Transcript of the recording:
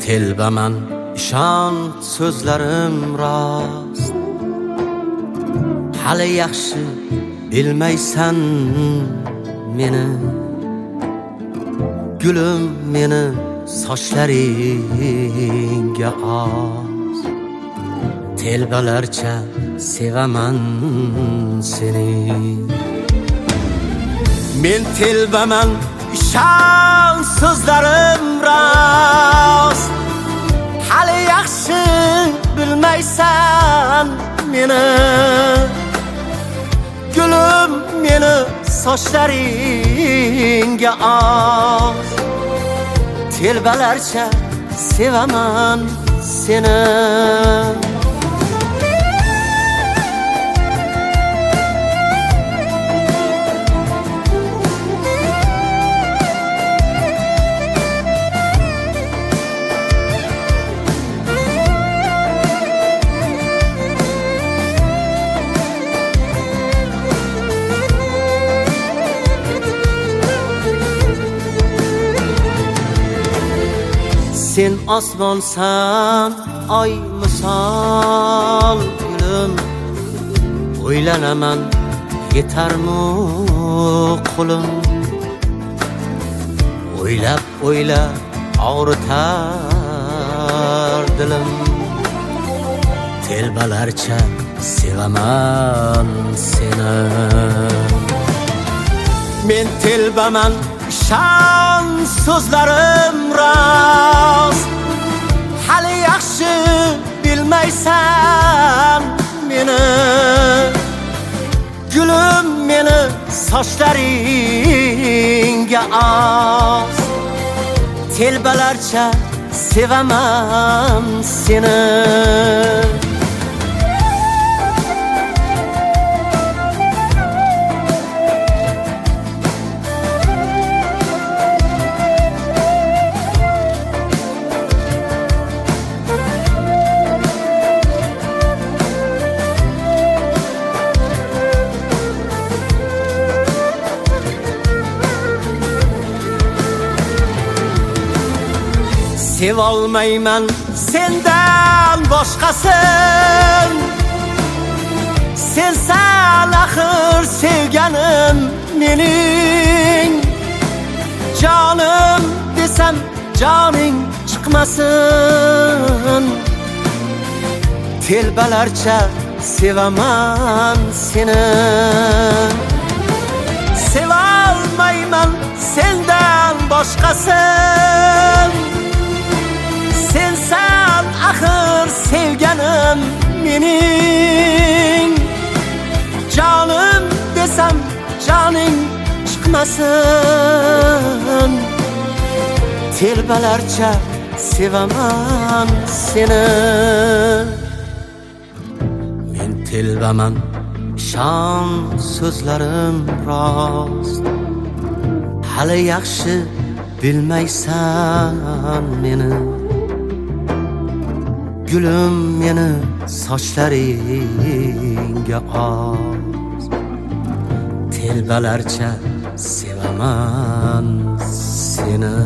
telbaman, ishon so'zlarim rost. Hali yaxshi bilmaysan meni, gulim meni sochlaringga os. Telbalarcha sevaman seni. Men telbaman, ishon so'zlarim rost. Hali yaxshi bilmaysan meni, gulim meni sochlaringga os. Telbalarcha sevaman seni. Sen osmonsan, oy misol gulim, o'ylanaman yetarmi qo'lim. O'ylab og'ritar dilim. Telbalarcha sevaman seni. Men telbaman, ishon so'zlarim rost. Hali yaxshi bilmaysan meni, gulim meni sochlaringga os. Telbalarcha sevaman seni. Sevolmayman sendan boshqasin. Sensan axir sevganim mening. Jonim desam joning chiqmasin. Telbalarcha sevaman seni. Sevolmayman sendan boshqasin. Sensan axir sevganim mening. Jonim desam joning chiqmasin. Telbalarcha sevaman seni. Men telbaman, ishon so'zlarim rost. Hali yaxshi bilmaysan meni, gulim meni sochlaringga os. Telbalarcha sevaman seni.